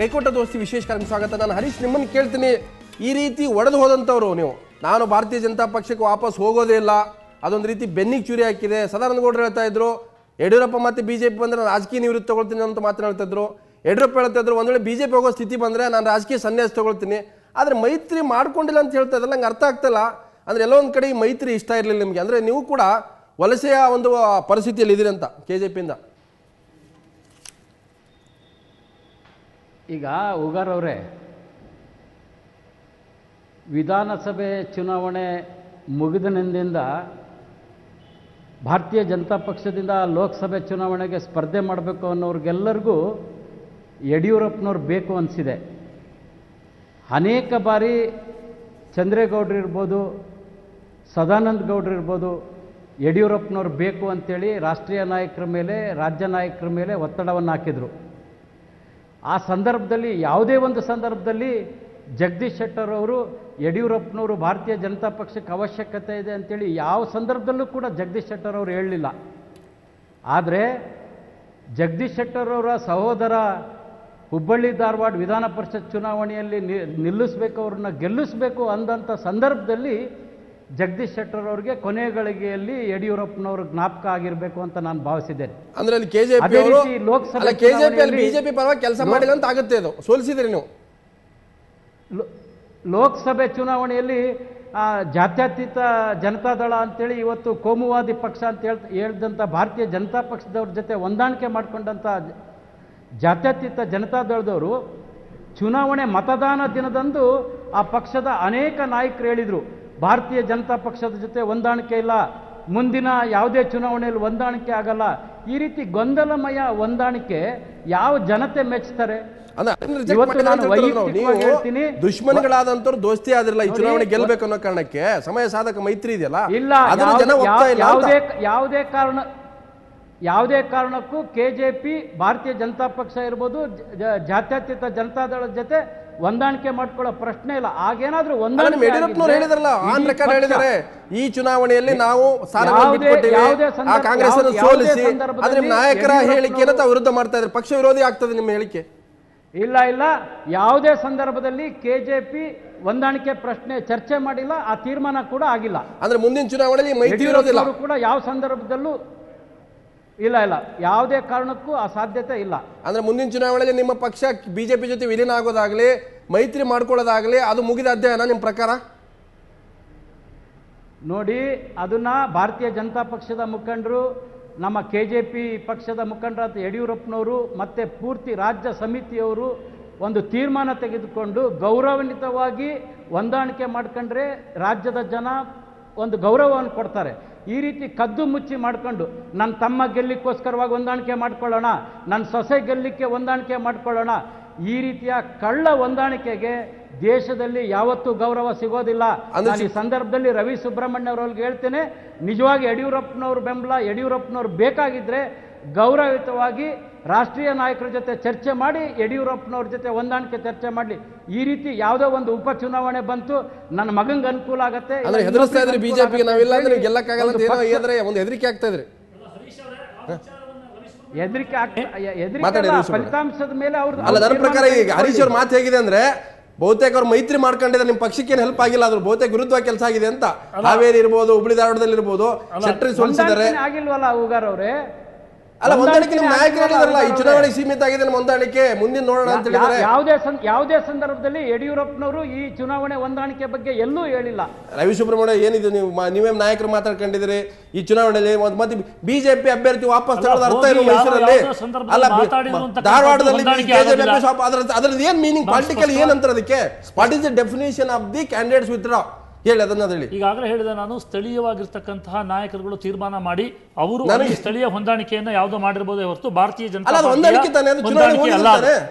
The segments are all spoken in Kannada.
ಕೈಕೊಟ್ಟ ದೋಸ್ತಿ ವಿಶೇಷ ಕಾರ್ಯಕ್ರಮ ಸ್ವಾಗತ. ನಾನು ಹರೀಶ್ ನಿಮ್ಮನ್ನು ಕೇಳ್ತೀನಿ, ಈ ರೀತಿ ಒಡೆದು ಹೋದಂಥವ್ರು ನೀವು, ನಾನು ಭಾರತೀಯ ಜನತಾ ಪಕ್ಷಕ್ಕೆ ವಾಪಸ್ ಹೋಗೋದೇ ಇಲ್ಲ, ಅದೊಂದು ರೀತಿ ಬೆನ್ನಿಗೆ ಚೂರಿ ಹಾಕಿದೆ. ಸದಾನಂದ ಗೌಡರು ಹೇಳ್ತಾ ಇದ್ರು, ಯಡಿಯೂರಪ್ಪ ಮತ್ತೆ ಬಿಜೆಪಿ ಬಂದರೆ ನಾನು ರಾಜಕೀಯ ನಿವೃತ್ತಿ ತಗೊಳ್ತೀನಿ ಅಂತ ಮಾತನಾಡ್ತಾ ಇದ್ರು. ಯಡಿಯೂರಪ್ಪ ಹೇಳ್ತಾ ಇದ್ರು, ಒಂದು ವೇಳೆ ಬಿಜೆಪಿ ಹೋಗೋ ಸ್ಥಿತಿ ಬಂದರೆ ನಾನು ರಾಜಕೀಯ ಸನ್ಯಾಸ ತಗೊಳ್ತೀನಿ. ಆದರೆ ಮೈತ್ರಿ ಮಾಡ್ಕೊಂಡಿಲ್ಲ ಅಂತ ಹೇಳ್ತಾ ಇದ್ದಲ್ಲ, ನಂಗೆ ಅರ್ಥ ಆಗ್ತಿಲ್ಲ. ಅಂದರೆ ಎಲ್ಲೋ ಒಂದು ಕಡೆ ಈ ಮೈತ್ರಿ ಇಷ್ಟ ಇರಲಿಲ್ಲ ನಿಮಗೆ, ಅಂದರೆ ನೀವು ಕೂಡ ವಲಸೆಯ ಒಂದು ಪರಿಸ್ಥಿತಿಯಲ್ಲಿ ಇದ್ದೀರಿ ಅಂತ ಕೆಜೆಪಿಯಿಂದ. ಈಗ ಉಗಾರ್ ಅವರೇ, ವಿಧಾನಸಭೆ ಚುನಾವಣೆ ಮುಗಿದಿನಿಂದ ಭಾರತೀಯ ಜನತಾ ಪಕ್ಷದಿಂದ ಲೋಕಸಭೆ ಚುನಾವಣೆಗೆ ಸ್ಪರ್ಧೆ ಮಾಡಬೇಕು ಅನ್ನೋರಿಗೆಲ್ಲರಿಗೂ ಯಡಿಯೂರಪ್ಪನವ್ರು ಬೇಕು ಅನಿಸಿದೆ. ಅನೇಕ ಬಾರಿ ಚಂದ್ರೇಗೌಡರು ಇರ್ಬೋದು, ಸದಾನಂದ ಗೌಡರು ಇರ್ಬೋದು, ಯಡಿಯೂರಪ್ಪನವ್ರು ಬೇಕು ಅಂಥೇಳಿ ರಾಷ್ಟ್ರೀಯ ನಾಯಕರ ಮೇಲೆ, ರಾಜ್ಯ ನಾಯಕರ ಮೇಲೆ ಒತ್ತಡವನ್ನು ಹಾಕಿದರು. ಆ ಸಂದರ್ಭದಲ್ಲಿ, ಯಾವುದೇ ಒಂದು ಸಂದರ್ಭದಲ್ಲಿ ಜಗದೀಶ್ ಶೆಟ್ಟರ್ ಅವರು ಯಡಿಯೂರಪ್ಪನವರು ಭಾರತೀಯ ಜನತಾ ಪಕ್ಷಕ್ಕೆ ಅವಶ್ಯಕತೆ ಇದೆ ಅಂತೇಳಿ ಯಾವ ಸಂದರ್ಭದಲ್ಲೂ ಕೂಡ ಜಗದೀಶ್ ಶೆಟ್ಟರ್ ಅವರು ಹೇಳಲಿಲ್ಲ. ಆದರೆ ಜಗದೀಶ್ ಶೆಟ್ಟರ್ ಅವರ ಸಹೋದರ ಹುಬ್ಬಳ್ಳಿ ಧಾರವಾಡ ವಿಧಾನ ಪರಿಷತ್ ಚುನಾವಣೆಯಲ್ಲಿ ನಿಲ್ಲಿಸಬೇಕು, ಅವ್ರನ್ನ ಗೆಲ್ಲಿಸಬೇಕು ಅಂದಂಥ ಸಂದರ್ಭದಲ್ಲಿ ಜಗದೀಶ್ ಶೆಟ್ಟರ್ ಅವರಿಗೆ ಕೊನೆ ಗಳಿಗೆಯಲ್ಲಿ ಯಡಿಯೂರಪ್ಪನವರು ಜ್ಞಾಪಕ ಆಗಿರಬೇಕು ಅಂತ ನಾನು ಭಾವಿಸಿದ್ದೇನೆ. ಅಂದ್ರೆ ಅಲ್ಲಿ ಕೆಜೆಪಿ ಲೋಕಸಭೆ ಬಿಜೆಪಿ ಪರವಾಗಿ ಕೆಲಸ ಮಾಡಿಲ್ಲ ಅಂತ ಆಗುತ್ತೆ, ಅದು ಸೋಲಿಸಿದ್ರಿ ನೀವು. ಲೋಕಸಭೆ ಚುನಾವಣೆಯಲ್ಲಿ ಜಾತ್ಯತೀತ ಜನತಾದಳ ಅಂತೇಳಿ ಇವತ್ತು ಕೋಮುವಾದಿ ಪಕ್ಷ ಅಂತ ಹೇಳ್ದಂಥ ಭಾರತೀಯ ಜನತಾ ಪಕ್ಷದವ್ರ ಜೊತೆ ಹೊಂದಾಣಿಕೆ ಮಾಡಿಕೊಂಡಂಥ ಜಾತ್ಯತೀತ ಜನತಾದಳದವರು ಚುನಾವಣೆ ಮತದಾನ ದಿನದಂದು ಆ ಪಕ್ಷದ ಅನೇಕ ನಾಯಕರು ಹೇಳಿದರು, ಭಾರತೀಯ ಜನತಾ ಪಕ್ಷದ ಜೊತೆ ಹೊಂದಾಣಿಕೆ ಇಲ್ಲ, ಮುಂದಿನ ಯಾವುದೇ ಚುನಾವಣೆಯಲ್ಲಿ ಹೊಂದಾಣಿಕೆ ಆಗಲ್ಲ. ಈ ರೀತಿ ಗೊಂದಲಮಯ ಹೊಂದಾಣಿಕೆ ಯಾವ ಜನತೆ ಮೆಚ್ಚುತ್ತಾರೆ? ದುಶ್ಮನಿಗಳಾದಂತವ್ರು ದೋಸ್ತಿ ಆದ್ರಲ್ಲ, ಈ ಚುನಾವಣೆ ಗೆಲ್ಬೇಕು ಅನ್ನೋ ಕಾರಣಕ್ಕೆ ಸಮಯ ಸಾಧಕ ಮೈತ್ರಿ ಇದೆಯಲ್ಲ, ಇಲ್ಲ. ಯಾವುದೇ ಕಾರಣಕ್ಕೂ ಕೆಜೆಪಿ, ಭಾರತೀಯ ಜನತಾ ಪಕ್ಷ ಇರ್ಬೋದು, ಜಾತ್ಯತೀತ ಜನತಾದಳದ ಜೊತೆ ಹೊಂದಾಣಿಕೆ ಮಾಡ್ಕೊಳ್ಳೋ ಪ್ರಶ್ನೆ ಇಲ್ಲ. ಆಗೇನಾದ್ರೂ ಯಡಿಯೂರಪ್ಪನವ್ರು ಹೇಳಿದ್ರಲ್ಲ, ಆನ್ ರೆಕಾರ್ಡ್ ಹೇಳಿದ್ದಾರೆ, ಈ ಚುನಾವಣೆಯಲ್ಲಿ ನಾವು ಕಾಂಗ್ರೆಸ್ ಅನ್ನು ಸೋಲಿಸಿ, ಆದ್ರೆ ನಾಯಕರ ಹೇಳಿಕೆಯನ್ನು ತಾವು ವಿರುದ್ಧ ಮಾಡ್ತಾ ಇದ್ದಾರೆ, ಪಕ್ಷ ವಿರೋಧಿ ಆಗ್ತದೆ ನಿಮ್ಮ ಹೇಳಿಕೆ. ಇಲ್ಲ, ಯಾವುದೇ ಸಂದರ್ಭದಲ್ಲಿ ಕೆಜೆಪಿ ಹೊಂದಾಣಿಕೆ ಪ್ರಶ್ನೆ ಚರ್ಚೆ ಮಾಡಿಲ್ಲ, ಆ ತೀರ್ಮಾನ ಕೂಡ ಆಗಿಲ್ಲ. ಅಂದ್ರೆ ಮುಂದಿನ ಚುನಾವಣೆಯಲ್ಲಿ ಮೈತ್ರಿ ವಿರೋಧಿಲ್ಲ ಕೂಡ ಯಾವ ಸಂದರ್ಭದಲ್ಲೂ ಇಲ್ಲ, ಯಾವುದೇ ಕಾರಣಕ್ಕೂ ಆ ಸಾಧ್ಯತೆ ಇಲ್ಲ. ಅಂದ್ರೆ ಮುಂದಿನ ಚುನಾವಣೆಯಲ್ಲಿ ನಿಮ್ಮ ಪಕ್ಷ ಬಿಜೆಪಿ ಜೊತೆ ವಿಲೀನ ಆಗೋದಾಗ್ಲಿ, ಮೈತ್ರಿ ಮಾಡ್ಕೊಳ್ಳೋದಾಗ್ಲಿ, ಅದು ಮುಗಿದ ಅಧ್ಯಾಯನ ನಿಮ್ಮ ಪ್ರಕಾರ? ನೋಡಿ, ಅದನ್ನ ಭಾರತೀಯ ಜನತಾ ಪಕ್ಷದ ಮುಖಂಡರು, ನಮ್ಮ ಕೆಜೆಪಿ ಪಕ್ಷದ ಮುಖಂಡರಾದ ಯಡಿಯೂರಪ್ಪನವರು ಮತ್ತೆ ಪೂರ್ತಿ ರಾಜ್ಯ ಸಮಿತಿಯವರು ಒಂದು ತೀರ್ಮಾನ ತೆಗೆದುಕೊಂಡು ಗೌರವಾನ್ವಿತವಾಗಿ ಹೊಂದಾಣಿಕೆ ಮಾಡ್ಕೊಂಡ್ರೆ ರಾಜ್ಯದ ಜನ ಒಂದು ಗೌರವವನ್ನು ಕೊಡ್ತಾರೆ. ಈ ರೀತಿ ಕದ್ದು ಮುಚ್ಚಿ ಮಾಡ್ಕೊಂಡು ನನ್ನ ತಮ್ಮ ಗೆಲ್ಲಿಕ್ಕೋಸ್ಕರವಾಗಿ ಹೊಂದಾಣಿಕೆ ಮಾಡ್ಕೊಳ್ಳೋಣ, ನನ್ನ ಸೊಸೆ ಗೆಲ್ಲಿಕ್ಕೆ ಹೊಂದಾಣಿಕೆ ಮಾಡ್ಕೊಳ್ಳೋಣ, ಈ ರೀತಿಯ ಕಳ್ಳ ಹೊಂದಾಣಿಕೆಗೆ ದೇಶದಲ್ಲಿ ಯಾವತ್ತೂ ಗೌರವ ಸಿಗೋದಿಲ್ಲ. ಈ ಸಂದರ್ಭದಲ್ಲಿ ರವಿ ಸುಬ್ರಹ್ಮಣ್ಯ ಅವರಿಗೆ ಹೇಳ್ತೇನೆ, ನಿಜವಾಗಿ ಯಡಿಯೂರಪ್ಪನವ್ರ ಬೆಂಬಲ, ಯಡಿಯೂರಪ್ಪನವ್ರು ಬೇಕಾಗಿದ್ರೆ ಗೌರವಯುತವಾಗಿ ರಾಷ್ಟ್ರೀಯ ನಾಯಕರ ಜೊತೆ ಚರ್ಚೆ ಮಾಡಿ, ಯಡಿಯೂರಪ್ಪನವ್ರ ಜೊತೆ ಹೊಂದಾಣಿಕೆ ಚರ್ಚೆ ಮಾಡಲಿ. ಈ ರೀತಿ ಯಾವುದೋ ಒಂದು ಉಪಚುನಾವಣೆ ಬಂತು, ನನ್ನ ಮಗಂಗೆ ಅನುಕೂಲ ಆಗತ್ತೆ, ಹೆದರಿಸ್ತಾ ಇದ್ರಿ ಬಿಜೆಪಿಗೆ, ನಾವಿಲ್ಲ ಅಂದ್ರೆ ಗೆಲ್ಲಕ್ಕಾಗಲ್ಲ ಅಂತ ಒಂದು ಹೆದರಿಕೆ ಆಗ್ತಾ ಇದ್ರಿ. ಫಲಿತಾಂಶದ ಮೇಲೆ ಅಲ್ಲ, ನನ್ನ ಪ್ರಕಾರ ಈಗ ಹರೀಶ್ ಅವ್ರ ಮಾತು ಹೇಗಿದೆ ಅಂದ್ರೆ, ಬಹುತೇಕ ಅವ್ರು ಮೈತ್ರಿ ಮಾಡ್ಕೊಂಡಿದ್ದಾರೆ, ನಿಮ್ಮ ಪಕ್ಷಕ್ಕೆ ಏನು ಹೆಲ್ಪ್ ಆಗಿಲ್ಲ, ಅದ್ರ ಬಹುತೇಕ ವಿರುದ್ಧವಾಗಿ ಕೆಲಸ ಆಗಿದೆ ಅಂತ. ಹಾವೇರಿ ಇರ್ಬೋದು, ಹುಬ್ಳಿ ಧಾರವಾಡದಲ್ಲಿ ಇರ್ಬೋದು, ಶೆಟ್ಟರ್ ಸೋಲಿಸಿದ್ದಾರೆ. ಆಗಿಲ್ವಲ್ಲ ಉಗಾರ್ ಅವರೇ? ಅಲ್ಲ, ಹೊಂದಾಣಿಕೆ ನಿಮ್ಮ ನಾಯಕರು ಹೇಳಿದಾರಲ್ಲ, ಈ ಚುನಾವಣೆ ಸೀಮಿತ ಆಗಿದೆ ನಮ್ಮ ಹೊಂದಾಣಿಕೆ, ಮುಂದಿನ ನೋಡೋಣ ಅಂತ ಹೇಳಿದ್ದಾರೆ. ಯಾವುದೇ ಸಂದರ್ಭದಲ್ಲಿ ಯಡಿಯೂರಪ್ಪನವರು ಈ ಚುನಾವಣೆ ಹೊಂದಾಣಿಕೆ ಬಗ್ಗೆ ಎಲ್ಲೂ ಹೇಳಿಲ್ಲ. ರವಿ ಸುಬ್ರಹ್ಮಣ್ಯ ಏನಿದೆ, ನೀವೇ ನಾಯಕರು ಮಾತಾಡ್ಕೊಂಡಿದ್ದೀರಿ, ಈ ಚುನಾವಣೆಯಲ್ಲಿ ಮತ್ತೆ ಬಿಜೆಪಿ ಅಭ್ಯರ್ಥಿ ವಾಪಸ್ ತಗೊಳ್ಳೋದು ಅರ್ಥ ಏನು ಮೈಸೂರಲ್ಲಿ? ಅಲ್ಲ, ಧಾರವಾಡದಲ್ಲಿ ಅದ್ರದ್ದು ಏನ್ ಮೀನಿಂಗ್ ಪಾಲಿಟಿಕಲ್ ಏನಂತಾರೆ ಅದಕ್ಕೆ? What is the definition of the candidates withdraw? ಹೇಳಿ ಅದನ್ನ ಹೇಳಿ. ಈಗಾಗಲೇ ಹೇಳಿದೆ ನಾನು, ಸ್ಥಳೀಯವಾಗಿರ್ತಕ್ಕಂತಹ ನಾಯಕರುಗಳು ತೀರ್ಮಾನ ಮಾಡಿ ಅವರು ಸ್ಥಳೀಯ ಹೊಂದಾಣಿಕೆಯನ್ನ ಯಾವುದೋ ಮಾಡಿರಬಹುದೇ ಹೊರತು ಭಾರತೀಯ ಜನತಾ ಹೊಂದಾಣಿಕೆ ಅಲ್ಲ.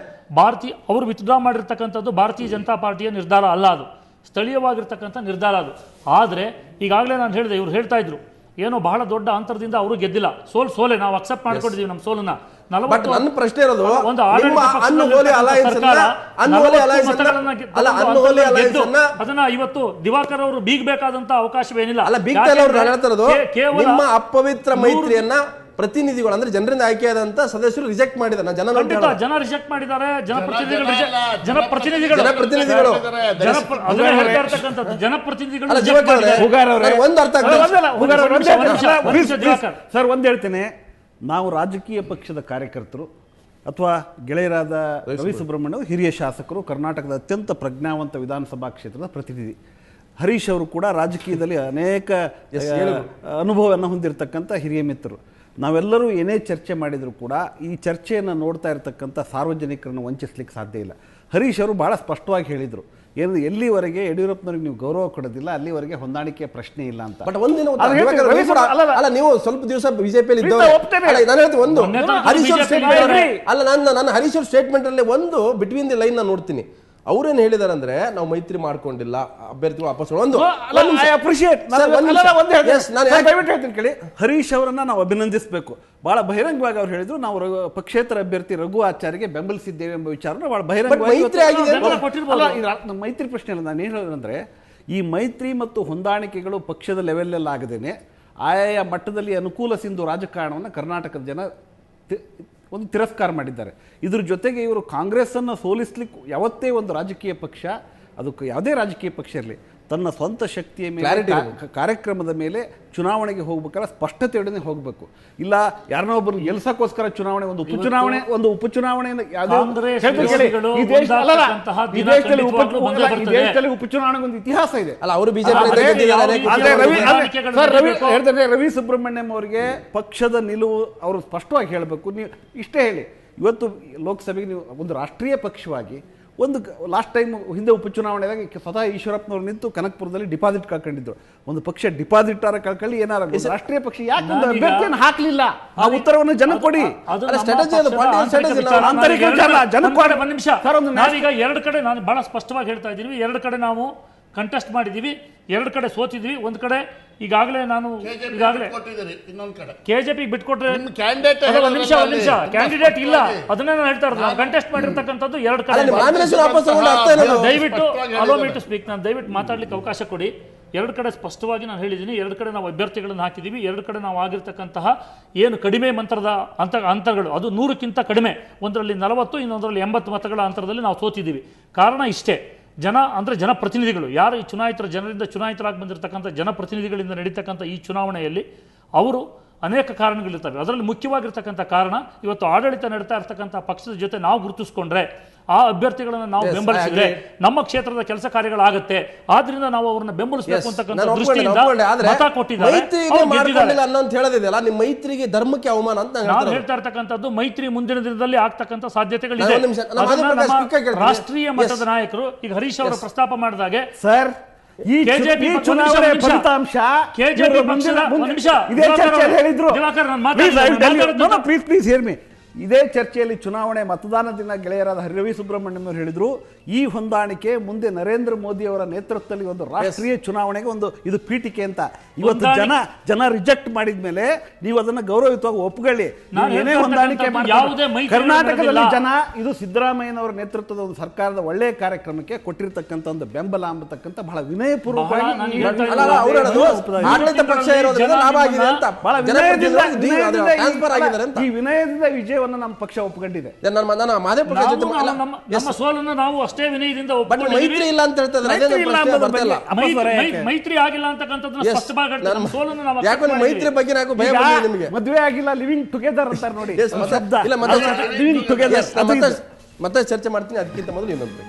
ಭಾರತೀಯ ಅವರು ವಿತ್ಡ್ರಾ ಮಾಡಿರ್ತಕ್ಕಂಥದ್ದು ಭಾರತೀಯ ಜನತಾ ಪಾರ್ಟಿಯ ನಿರ್ಧಾರ ಅಲ್ಲ, ಅದು ಸ್ಥಳೀಯವಾಗಿರ್ತಕ್ಕಂಥ ನಿರ್ಧಾರ ಅದು. ಆದರೆ ಈಗಾಗಲೇ ನಾನು ಹೇಳಿದೆ, ಇವ್ರು ಹೇಳ್ತಾ ಇದ್ರು ಏನೋ ಬಹಳ ದೊಡ್ಡ ಅಂತರದಿಂದ ಅವರು ಗೆದ್ದಿಲ್ಲ, ಸೋಲೆ ನಾವು ಅಕ್ಸೆಪ್ಟ್ ಮಾಡ್ಕೊಂಡಿದ್ದೀವಿ ನಮ್ಮ ಸೋಲನ್ನ. ನನ್ನ ಪ್ರಶ್ನೆ ಇರೋದು, ಅದನ್ನ ಇವತ್ತು ದಿವಾಕರ್ ಅವರು ಬೀಗಬೇಕಾದಂತ ಅವಕಾಶವೇನಿಲ್ಲ. ನಿಮ್ಮ ಅಪವಿತ್ರ ಮೈತ್ರಿಯನ್ನ ಪ್ರತಿನಿಧಿಗಳು ಅಂದ್ರೆ ಜನರಿಂದ ಆಯ್ಕೆಯಾದಂತ ಸದಸ್ಯರು ರಿಜೆಕ್ಟ್ ಮಾಡಿದ್ದಾರೆ. ನಾನು ಜನ ರಿಜೆಕ್ಟ್ ಮಾಡಿದ್ದಾರೆ, ಜನಪ್ರತಿನಿಧಿಗಳು ಸರ್ ಒಂದ್ ಹೇಳ್ತೇನೆ, ನಾವು ರಾಜಕೀಯ ಪಕ್ಷದ ಕಾರ್ಯಕರ್ತರು ಅಥವಾ ಗೆಳೆಯರಾದ ರವಿ ಸುಬ್ರಹ್ಮಣ್ಯ ಹಿರಿಯ ಶಾಸಕರು, ಕರ್ನಾಟಕದ ಅತ್ಯಂತ ಪ್ರಜ್ಞಾವಂತ ವಿಧಾನಸಭಾ ಕ್ಷೇತ್ರದ ಪ್ರತಿನಿಧಿ. ಹರೀಶ್ ಅವರು ಕೂಡ ರಾಜಕೀಯದಲ್ಲಿ ಅನೇಕ ಅನುಭವವನ್ನು ಹೊಂದಿರತಕ್ಕಂಥ ಹಿರಿಯ ಮಿತ್ರರು. ನಾವೆಲ್ಲರೂ ಏನೇ ಚರ್ಚೆ ಮಾಡಿದರೂ ಕೂಡ ಈ ಚರ್ಚೆಯನ್ನು ನೋಡ್ತಾ ಇರತಕ್ಕಂಥ ಸಾರ್ವಜನಿಕರನ್ನು ವಂಚಿಸ್ಲಿಕ್ಕೆ ಸಾಧ್ಯ ಇಲ್ಲ. ಹರೀಶ್ ಅವರು ಭಾಳ ಸ್ಪಷ್ಟವಾಗಿ ಹೇಳಿದರು, ಏನು ಎಲ್ಲಿವರೆಗೆ ಯಡಿಯೂರಪ್ಪನವ್ರಿಗೆ ನೀವು ಗೌರವ ಕೊಡೋದಿಲ್ಲ ಅಲ್ಲಿವರೆಗೆ ಹೊಂದಾಣಿಕೆಯ ಪ್ರಶ್ನೆ ಇಲ್ಲ ಅಂತ. ಬಟ್ ಒಂದಿನ ಅಲ್ಲ, ನೀವು ಸ್ವಲ್ಪ ದಿವಸ ಬಿಜೆಪಿಯಲ್ಲಿ ನಾನು ಹರೀಶ್ ಅವ್ರ ಸ್ಟೇಟ್ಮೆಂಟ್ ಅಲ್ಲಿ ಒಂದು ಬಿಟ್ವೀನ್ ದಿ ಲೈನ್ ನಾನು ನೋಡ್ತೀನಿ. ಅವ್ರೇನು ಹೇಳಿದಾರೆ ಅಂದ್ರೆ ನಾವು ಮೈತ್ರಿ ಮಾಡ್ಕೊಂಡಿಲ್ಲ, ಅಭ್ಯರ್ಥಿ ವಾಪಸ್ ಹೇಳ್ತೀನಿ ಕೇಳಿ. ಹರೀಶ್ ಅವರನ್ನ ನಾವು ಅಭಿನಂದಿಸಬೇಕು. ಬಹಳ ಬಹಿರಂಗವಾಗಿ ಅವ್ರು ಹೇಳಿದ್ರು, ನಾವು ಪಕ್ಷೇತರ ಅಭ್ಯರ್ಥಿ ರಘು ಆಚಾರ್ಯಗೆ ಬೆಂಬಲಿಸಿದ್ದೇವೆ ಎಂಬ ವಿಚಾರನ ಬಹಳ ಬಹಿರಂಗವಾಗಿ. ಮೈತ್ರಿ ಪ್ರಶ್ನೆ ಅಲ್ಲ, ನಾನು ಏನು ಹೇಳಿದ್ರೆ ಈ ಮೈತ್ರಿ ಮತ್ತು ಹೊಂದಾಣಿಕೆಗಳು ಪಕ್ಷದ ಲೆವೆಲ್ ಆಗದೇನೆ ಆಯಾ ಮಟ್ಟದಲ್ಲಿ ಅನುಕೂಲ ಸಿಂಧು ರಾಜಕಾರಣವನ್ನು ಕರ್ನಾಟಕದ ಜನ ಒಂದು ತಿರಸ್ಕಾರ ಮಾಡಿದ್ದಾರೆ. ಇದ್ರ ಜೊತೆಗೆ ಇವರು ಕಾಂಗ್ರೆಸ್ಸನ್ನು ಸೋಲಿಸ್ಲಿಕ್ಕೆ ಯಾವತ್ತೇ ಒಂದು ರಾಜಕೀಯ ಪಕ್ಷ, ಅದಕ್ಕೆ ಯಾವುದೇ ರಾಜಕೀಯ ಪಕ್ಷ ಇರಲಿ, ತನ್ನ ಸ್ವಂತ ಶಕ್ತಿಯ ಮೇಲೆ ಕಾರ್ಯಕ್ರಮದ ಮೇಲೆ ಚುನಾವಣೆಗೆ ಹೋಗ್ಬೇಕಾದ್ರೆ ಸ್ಪಷ್ಟತೆಯೊಡನೆ ಹೋಗಬೇಕು. ಇಲ್ಲ ಯಾರನ್ನೋ ಒಬ್ಬರು ಗೆಲ್ಸಕ್ಕೋಸ್ಕರ ಚುನಾವಣೆ, ಒಂದು ಉಪಚುನಾವಣೆ ಉಪಚುನಾವಣೆಗೆ ಒಂದು ಇತಿಹಾಸ ಇದೆ. ರವಿ ಸುಬ್ರಹ್ಮಣ್ಯಂ ಅವರಿಗೆ ಪಕ್ಷದ ನಿಲುವು ಅವರು ಸ್ಪಷ್ಟವಾಗಿ ಹೇಳಬೇಕು. ನೀವು ಇಷ್ಟೇ ಹೇಳಿ, ಇವತ್ತು ಲೋಕಸಭೆಗೆ ನೀವು ಒಂದು ರಾಷ್ಟ್ರೀಯ ಪಕ್ಷವಾಗಿ ಒಂದು ಲಾಸ್ಟ್ ಟೈಮ್ ಹಿಂದೆ ಉಪಚುನಾವಣೆಯಾಗಿ ಸ್ವತಃ ಈಶ್ವರಪ್ಪನವ್ರು ನಿಂತು ಕನಕಪುರದಲ್ಲಿ ಡಿಪಾಸಿಟ್ ಕಳ್ಕೊಂಡಿದ್ರು. ಒಂದು ಪಕ್ಷ ಡಿಪಾಸಿಟ್ ಕಳ್ಕೊಳ್ಳಿ, ಏನಾರ ರಾಷ್ಟ್ರೀಯ ಪಕ್ಷ ಯಾಕೆ ಒಂದು ಅಭ್ಯರ್ಥಿಯನ್ನು ಹಾಕ್ಲಿಲ್ಲ? ಆ ಉತ್ತರವನ್ನು ಜನ ಕೊಡಿ. ನಾವೀಗ ಎರಡು ಕಡೆ ನಾನು ಬಹಳ ಸ್ಪಷ್ಟವಾಗಿ ಹೇಳ್ತಾ ಇದ್ದೀವಿ, ಎರಡು ಕಡೆ ನಾವು ಕಂಟೆಸ್ಟ್ ಮಾಡಿದ್ದೀವಿ, ಎರಡು ಕಡೆ ಸೋತಿದ್ವಿ. ಒಂದು ಕಡೆ ಈಗಾಗಲೇ ಕೆಜೆಪಿ ಬಿಟ್ಕೊಟ್ರೆ ನಿಮಿಷ ಕ್ಯಾಂಡಿಡೇಟ್ ಇಲ್ಲ, ಅದನ್ನೇ ನಾನು ಹೇಳ್ತಾ ಇರೋದು. ಕಂಟೆಸ್ಟ್ ಮಾಡಿರ್ತಕ್ಕಂಥದ್ದು ಎರಡು ಕಡೆ. ದಯವಿಟ್ಟು ಅಲೋ ಮೀ ಟು ಸ್ಪೀಕ್, ನಾನು ದಯವಿಟ್ಟು ಮಾತಾಡ್ಲಿಕ್ಕೆ ಅವಕಾಶ ಕೊಡಿ. ಎರಡು ಕಡೆ ಸ್ಪಷ್ಟವಾಗಿ ನಾನು ಹೇಳಿದ್ದೀನಿ, ಎರಡು ಕಡೆ ನಾವು ಅಭ್ಯರ್ಥಿಗಳನ್ನು ಹಾಕಿದ್ದೀವಿ. ಎರಡು ಕಡೆ ನಾವು ಆಗಿರ್ತಕ್ಕಂತಹ ಏನು ಕಡಿಮೆ ಮಂತ್ರದ ಅಂತರಗಳು ಅದು 100ಕ್ಕಿಂತ ಕಡಿಮೆ, ಒಂದರಲ್ಲಿ 40 ಇನ್ನೊಂದರಲ್ಲಿ 80 ಮತಗಳ ಅಂತರದಲ್ಲಿ ನಾವು ಸೋತಿದ್ದೀವಿ. ಕಾರಣ ಇಷ್ಟೇ, ಜನಪ್ರತಿನಿಧಿಗಳು ಯಾರು ಈ ಜನರಿಂದ ಚುನಾಯಿತರಾಗಿ ಬಂದಿರತಕ್ಕಂಥ ಜನಪ್ರತಿನಿಧಿಗಳಿಂದ ನಡೀತಕ್ಕಂಥ ಈ ಚುನಾವಣೆಯಲ್ಲಿ ಅವರು ಅನೇಕ ಕಾರಣಗಳಿರ್ತವೆ. ಅದರಲ್ಲಿ ಮುಖ್ಯವಾಗಿರ್ತಕ್ಕಂಥ ಕಾರಣ ಇವತ್ತು ಆಡಳಿತ ನಡೀತಾ ಇರ್ತಕ್ಕಂಥ ಪಕ್ಷದ ಜೊತೆ ನಾವು ಗುರುತಿಸ್ಕೊಂಡ್ರೆ, ಆ ಅಭ್ಯರ್ಥಿಗಳನ್ನು ನಾವು ಬೆಂಬಲಿಸಿದ್ರೆ ನಮ್ಮ ಕ್ಷೇತ್ರದ ಕೆಲಸ ಕಾರ್ಯಗಳಾಗುತ್ತೆ. ಆದ್ರಿಂದ ನಾವು ಅವ್ರನ್ನ ಬೆಂಬಲಿಸಬೇಕು ಅಂತಕ್ಕಂಥ ದೃಷ್ಟಿಯಿಂದ ಮತ ಕೊಟ್ಟಿದ್ದಾರೆ. ಮೈತ್ರಿಗೆ ಧರ್ಮಕ್ಕೆ ಅವಮಾನ ಅಂತ ನಾನು ಹೇಳ್ತಾ ಇರ್ತಕ್ಕಂಥದ್ದು, ಮೈತ್ರಿ ಮುಂದಿನ ದಿನದಲ್ಲಿ ಆಗ್ತಕ್ಕಂಥ ಸಾಧ್ಯತೆಗಳಿದೆ. ರಾಷ್ಟ್ರೀಯ ಮಟ್ಟದ ನಾಯಕರು ಈಗ ಹರೀಶ್ ಅವರು ಪ್ರಸ್ತಾಪ ಮಾಡಿದಾಗೆ ಸರ್ ಕೆಜೆಪಿ ಚುನಾವಣೆ ಫಲಿತಾಂಶ ಇದೇ ಚರ್ಚೆಯಲ್ಲಿ ಚುನಾವಣೆ ಮತದಾನ ದಿನ ಗೆಳೆಯರಾದ ರವಿ ಸುಬ್ರಹ್ಮಣ್ಯಂ ಅವರು ಹೇಳಿದ್ರು, ಈ ಹೊಂದಾಣಿಕೆ ಮುಂದೆ ನರೇಂದ್ರ ಮೋದಿ ಅವರ ನೇತೃತ್ವದಲ್ಲಿ ಒಂದು ರಾಷ್ಟ್ರೀಯ ಚುನಾವಣೆಗೆ ಒಂದು ಇದು ಪೀಠಿಕೆ ಅಂತ. ಇವತ್ತು ಜನ ರಿಜೆಕ್ಟ್ ಮಾಡಿದ್ಮೇಲೆ ನೀವು ಅದನ್ನ ಗೌರವಯುತವಾಗಿ ಒಪ್ಪುಕೊಳ್ಳಿ. ಏನೇ ಹೊಂದಾಣಿಕೆ ಕರ್ನಾಟಕದಲ್ಲಿ ಜನ ಇದು ಸಿದ್ದರಾಮಯ್ಯನವರ ನೇತೃತ್ವದ ಒಂದು ಸರ್ಕಾರದ ಒಳ್ಳೆಯ ಕಾರ್ಯಕ್ರಮಕ್ಕೆ ಕೊಟ್ಟಿರ್ತಕ್ಕಂಥ ಒಂದು ಬೆಂಬಲ ಅಂಬತಕ್ಕಂಥ ಬಹಳ ವಿನಯಪೂರ್ವಕವಾಗಿ ಈ ವಿನಯದಿಂದ ವಿಜಯವನ್ನು ನಮ್ಮ ಪಕ್ಷ ಒಪ್ಪಿಕೊಂಡಿದೆ. ನಾವು ಅಷ್ಟೇ ವಿನಯದಿಂದ ಮೈತ್ರಿ ಇಲ್ಲ ಅಂತ ಮೈತ್ರಿ ಆಗಿಲ್ಲ ಅಂತಕ್ಕಂಥದ್ದು ಮೈತ್ರಿ ಬಗ್ಗೆ ಮದುವೆ ಆಗಿಲ್ಲ, ಲಿವಿಂಗ್ ಟುಗೆದರ್ ಅಂತಾರೆ ನೋಡಿ. ಮತ್ತೆ ಚರ್ಚೆ ಮಾಡ್ತೀನಿ. ಅದಕ್ಕಿಂತ ಮೊದಲು ಇನ್ನೊಂದು